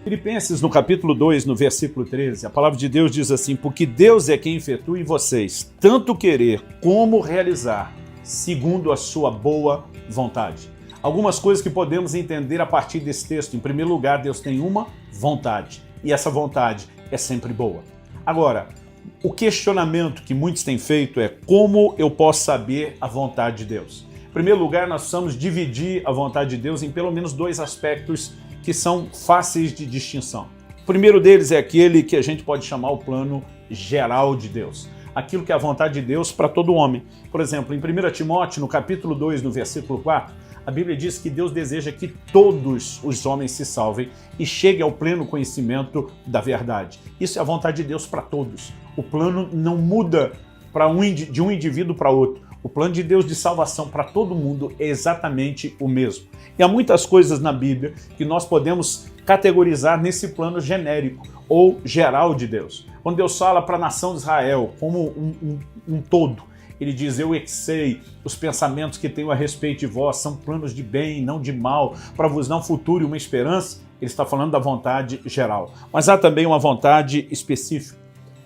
Filipenses, no capítulo 2, no versículo 13, a palavra de Deus diz assim: porque Deus é quem efetua em vocês tanto querer como realizar, segundo a sua boa vontade. Algumas coisas que podemos entender a partir desse texto. Em primeiro lugar, Deus tem uma vontade, e essa vontade é sempre boa. Agora, o questionamento que muitos têm feito é: como eu posso saber a vontade de Deus? Em primeiro lugar, nós precisamos dividir a vontade de Deus em pelo menos dois aspectos que são fáceis de distinção. O primeiro deles é aquele que a gente pode chamar o plano geral de Deus. Aquilo que é a vontade de Deus para todo homem. Por exemplo, em 1 Timóteo, no capítulo 2, no versículo 4, a Bíblia diz que Deus deseja que todos os homens se salvem e cheguem ao pleno conhecimento da verdade. Isso é a vontade de Deus para todos. O plano não muda de um indivíduo para outro. O plano de Deus de salvação para todo mundo é exatamente o mesmo. E há muitas coisas na Bíblia que nós podemos categorizar nesse plano genérico ou geral de Deus. Quando Deus fala para a nação de Israel como um todo, ele diz: eu sei os pensamentos que tenho a respeito de vós, são planos de bem, não de mal, para vos dar um futuro e uma esperança. Ele está falando da vontade geral. Mas há também uma vontade específica.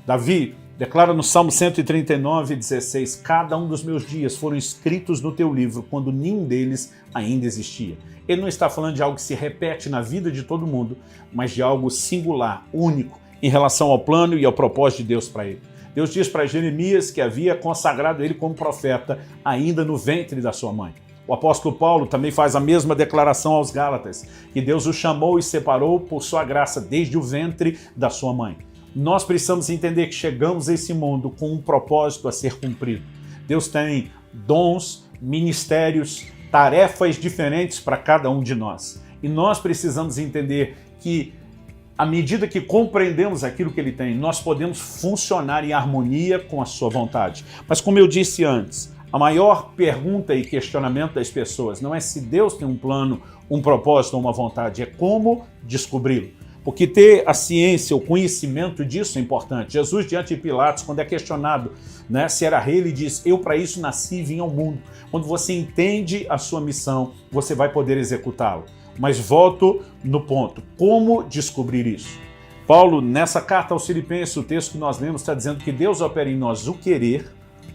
Davi declara no Salmo 139, 16, cada um dos meus dias foram escritos no teu livro, quando nenhum deles ainda existia. Ele não está falando de algo que se repete na vida de todo mundo, mas de algo singular, único, em relação ao plano e ao propósito de Deus para ele. Deus diz para Jeremias que havia consagrado ele como profeta ainda no ventre da sua mãe. O apóstolo Paulo também faz a mesma declaração aos Gálatas, que Deus o chamou e separou por sua graça desde o ventre da sua mãe. Nós precisamos entender que chegamos a esse mundo com um propósito a ser cumprido. Deus tem dons, ministérios, tarefas diferentes para cada um de nós. E nós precisamos entender que, à medida que compreendemos aquilo que Ele tem, nós podemos funcionar em harmonia com a sua vontade. Mas como eu disse antes, a maior pergunta e questionamento das pessoas não é se Deus tem um plano, um propósito ou uma vontade, é como descobri-lo. Porque ter a ciência, o conhecimento disso é importante. Jesus, diante de Pilatos, quando é questionado, se era rei, ele diz: eu para isso nasci e vim ao mundo. Quando você entende a sua missão, você vai poder executá-lo. Mas volto no ponto: como descobrir isso? Paulo, nessa carta aos Filipenses, o texto que nós lemos está dizendo que Deus opera em nós o querer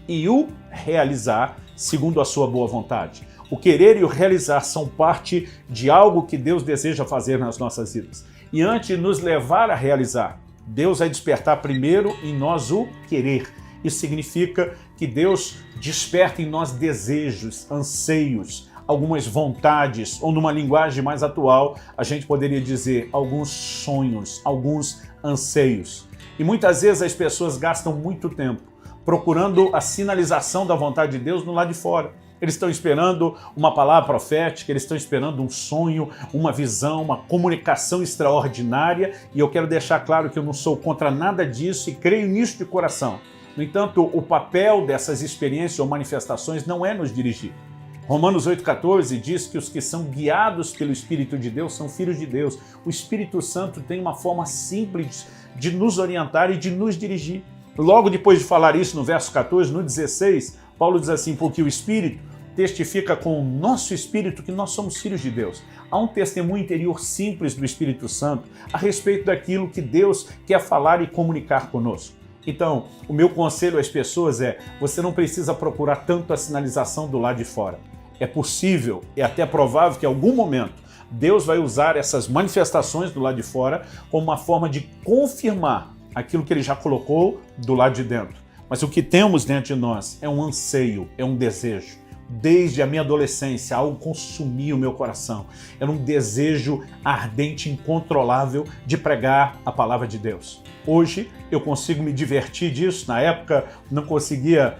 e o realizar segundo a sua boa vontade. O querer e o realizar são parte de algo que Deus deseja fazer nas nossas vidas. E antes de nos levar a realizar, Deus vai despertar primeiro em nós o querer. Isso significa que Deus desperta em nós desejos, anseios, algumas vontades, ou numa linguagem mais atual, a gente poderia dizer alguns sonhos, alguns anseios. E muitas vezes as pessoas gastam muito tempo procurando a sinalização da vontade de Deus no lado de fora. Eles estão esperando uma palavra profética, eles estão esperando um sonho, uma visão, uma comunicação extraordinária, e eu quero deixar claro que eu não sou contra nada disso e creio nisso de coração. No entanto, o papel dessas experiências ou manifestações não é nos dirigir. Romanos 8,14 diz que os que são guiados pelo Espírito de Deus são filhos de Deus. O Espírito Santo tem uma forma simples de nos orientar e de nos dirigir. Logo depois de falar isso, no verso 14, no 16, Paulo diz assim: porque o Espírito testifica com o nosso espírito que nós somos filhos de Deus. Há um testemunho interior simples do Espírito Santo a respeito daquilo que Deus quer falar e comunicar conosco. Então, o meu conselho às pessoas é: você não precisa procurar tanto a sinalização do lado de fora. É possível, é até provável que em algum momento Deus vai usar essas manifestações do lado de fora como uma forma de confirmar aquilo que Ele já colocou do lado de dentro. Mas o que temos dentro de nós é um anseio, é um desejo. Desde a minha adolescência, algo consumia o meu coração. Era um desejo ardente, incontrolável de pregar a palavra de Deus. Hoje eu consigo me divertir disso. Na época não conseguia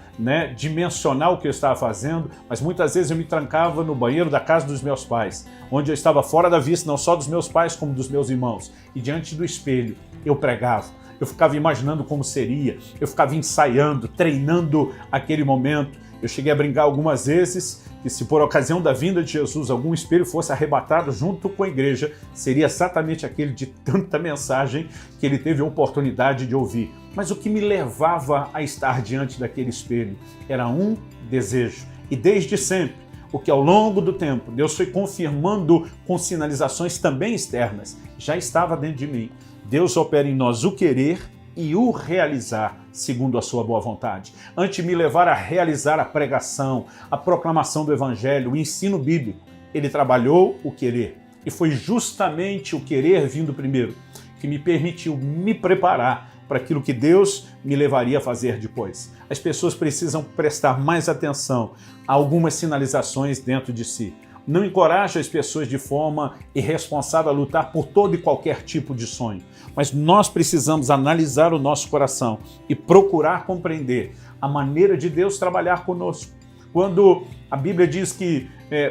dimensionar o que eu estava fazendo, mas muitas vezes eu me trancava no banheiro da casa dos meus pais, onde eu estava fora da vista não só dos meus pais como dos meus irmãos. E diante do espelho eu pregava. Eu ficava imaginando como seria, eu ficava ensaiando, treinando aquele momento. Eu cheguei a brincar algumas vezes que se por ocasião da vinda de Jesus algum espelho fosse arrebatado junto com a igreja, seria exatamente aquele de tanta mensagem que ele teve a oportunidade de ouvir. Mas o que me levava a estar diante daquele espelho era um desejo. E desde sempre, o que ao longo do tempo Deus foi confirmando com sinalizações também externas, já estava dentro de mim. Deus opera em nós o querer e o realizar segundo a sua boa vontade. Antes de me levar a realizar a pregação, a proclamação do evangelho, o ensino bíblico, ele trabalhou o querer. E foi justamente o querer vindo primeiro que me permitiu me preparar para aquilo que Deus me levaria a fazer depois. As pessoas precisam prestar mais atenção a algumas sinalizações dentro de si. Não encoraje as pessoas de forma irresponsável a lutar por todo e qualquer tipo de sonho. Mas nós precisamos analisar o nosso coração e procurar compreender a maneira de Deus trabalhar conosco. Quando a Bíblia diz que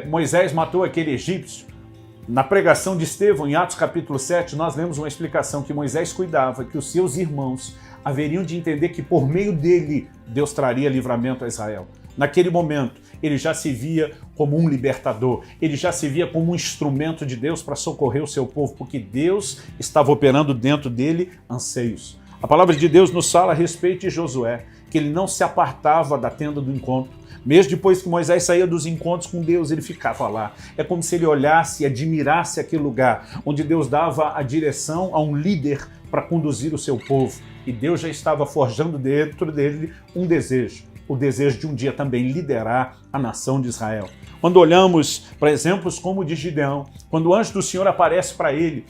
Moisés matou aquele egípcio, na pregação de Estevão, em Atos capítulo 7, nós lemos uma explicação que Moisés cuidava que os seus irmãos haveriam de entender que por meio dele Deus traria livramento a Israel. Naquele momento, ele já se via como um libertador, ele já se via como um instrumento de Deus para socorrer o seu povo, porque Deus estava operando dentro dele anseios. A palavra de Deus nos fala a respeito de Josué, que ele não se apartava da tenda do encontro. Mesmo depois que Moisés saía dos encontros com Deus, ele ficava lá. É como se ele olhasse e admirasse aquele lugar onde Deus dava a direção a um líder para conduzir o seu povo. E Deus já estava forjando dentro dele um desejo, o desejo de um dia também liderar a nação de Israel. Quando olhamos para exemplos como o de Gideão, quando o anjo do Senhor aparece para ele,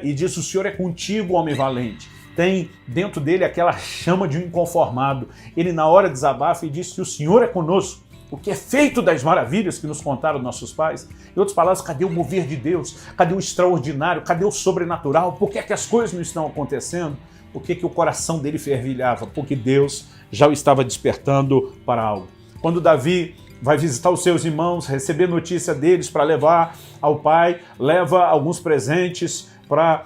e diz: o Senhor é contigo, homem valente. Tem dentro dele aquela chama de um inconformado. Ele na hora desabafa e diz que o Senhor é conosco, o que é feito das maravilhas que nos contaram nossos pais. Em outras palavras, cadê o mover de Deus? Cadê o extraordinário? Cadê o sobrenatural? Por que é que as coisas não estão acontecendo? Por que o coração dele fervilhava? Porque Deus já o estava despertando para algo. Quando Davi vai visitar os seus irmãos, receber notícia deles para levar ao pai, leva alguns presentes para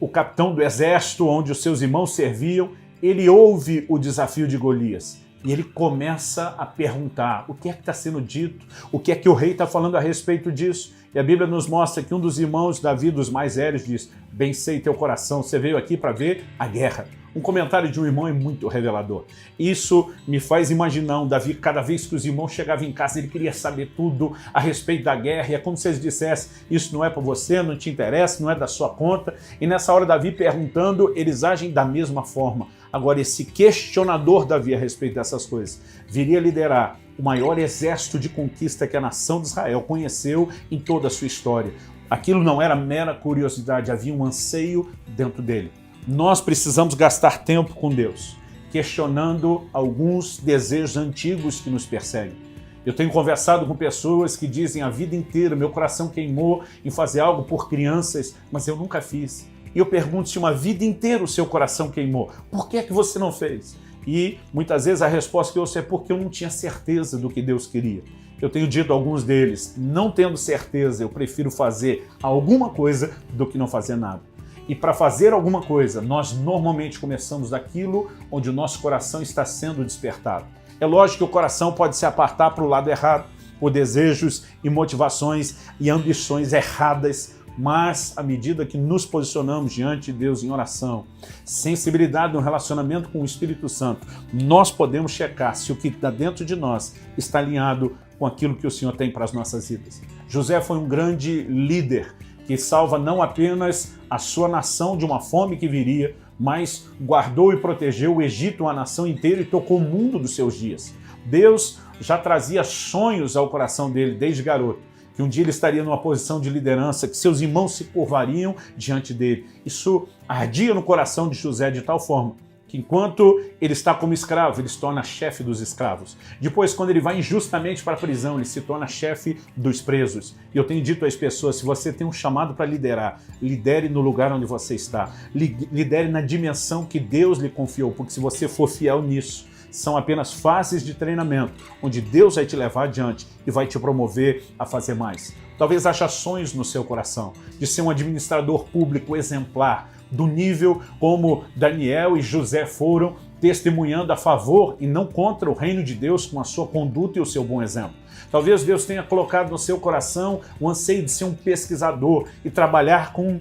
o capitão do exército onde os seus irmãos serviam, ele ouve o desafio de Golias e ele começa a perguntar o que é que está sendo dito, o que é que o rei está falando a respeito disso. E a Bíblia nos mostra que um dos irmãos Davi, dos mais velhos, diz: bem sei teu coração, você veio aqui para ver a guerra. Um comentário de um irmão é muito revelador. Isso me faz imaginar um Davi, cada vez que os irmãos chegavam em casa, ele queria saber tudo a respeito da guerra, e é como se eles dissessem: isso não é para você, não te interessa, não é da sua conta. E nessa hora Davi perguntando, eles agem da mesma forma. Agora, esse questionador Davi a respeito dessas coisas viria liderar o maior exército de conquista que a nação de Israel conheceu em toda a sua história. Aquilo não era mera curiosidade, havia um anseio dentro dele. Nós precisamos gastar tempo com Deus, questionando alguns desejos antigos que nos perseguem. Eu tenho conversado com pessoas que dizem: a vida inteira meu coração queimou em fazer algo por crianças, mas eu nunca fiz. E eu pergunto: se uma vida inteira o seu coração queimou, por que é que você não fez? E muitas vezes a resposta que eu ouço é: porque eu não tinha certeza do que Deus queria. Eu tenho dito a alguns deles: não tendo certeza, eu prefiro fazer alguma coisa do que não fazer nada. E para fazer alguma coisa, nós normalmente começamos daquilo onde o nosso coração está sendo despertado. É lógico que o coração pode se apartar para o lado errado, por desejos e motivações e ambições erradas, mas à medida que nos posicionamos diante de Deus em oração, sensibilidade no relacionamento com o Espírito Santo, nós podemos checar se o que está dentro de nós está alinhado com aquilo que o Senhor tem para as nossas vidas. José foi um grande líder que salva não apenas a sua nação de uma fome que viria, mas guardou e protegeu o Egito, uma nação inteira, e tocou o mundo dos seus dias. Deus já trazia sonhos ao coração dele desde garoto, que um dia ele estaria numa posição de liderança, que seus irmãos se curvariam diante dele. Isso ardia no coração de José de tal forma que enquanto ele está como escravo, ele se torna chefe dos escravos. Depois, quando ele vai injustamente para a prisão, ele se torna chefe dos presos. E eu tenho dito às pessoas: se você tem um chamado para liderar, lidere no lugar onde você está. Lidere na dimensão que Deus lhe confiou, porque se você for fiel nisso, são apenas fases de treinamento, onde Deus vai te levar adiante e vai te promover a fazer mais. Talvez haja sonhos no seu coração de ser um administrador público exemplar, do nível como Daniel e José foram, testemunhando a favor e não contra o reino de Deus com a sua conduta e o seu bom exemplo. Talvez Deus tenha colocado no seu coração o anseio de ser um pesquisador e trabalhar com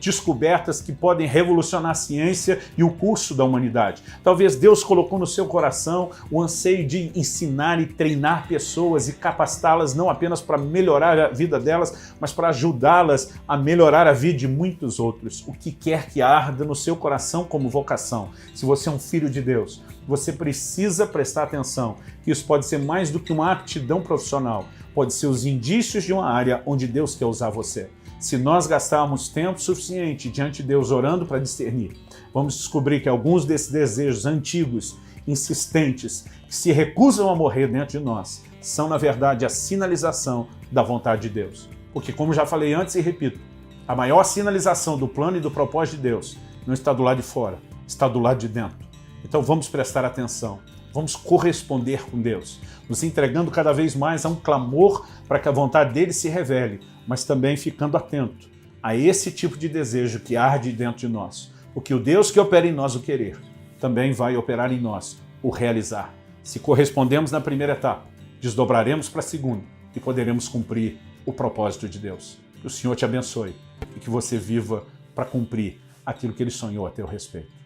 descobertas que podem revolucionar a ciência e o curso da humanidade. Talvez Deus colocou no seu coração o anseio de ensinar e treinar pessoas e capacitá-las não apenas para melhorar a vida delas, mas para ajudá-las a melhorar a vida de muitos outros. O que quer que arda no seu coração como vocação. Se você é um filho de Deus, você precisa prestar atenção que isso pode ser mais do que uma aptidão profissional, pode ser os indícios de uma área onde Deus quer usar você. Se nós gastarmos tempo suficiente diante de Deus orando para discernir, vamos descobrir que alguns desses desejos antigos, insistentes, que se recusam a morrer dentro de nós, são na verdade a sinalização da vontade de Deus. Porque, como já falei antes e repito, a maior sinalização do plano e do propósito de Deus não está do lado de fora, está do lado de dentro. Então vamos prestar atenção, vamos corresponder com Deus, nos entregando cada vez mais a um clamor para que a vontade dele se revele, mas também ficando atento a esse tipo de desejo que arde dentro de nós. Porque o Deus que opera em nós o querer, também vai operar em nós o realizar. Se correspondemos na primeira etapa, desdobraremos para a segunda e poderemos cumprir o propósito de Deus. Que o Senhor te abençoe e que você viva para cumprir aquilo que Ele sonhou a teu respeito.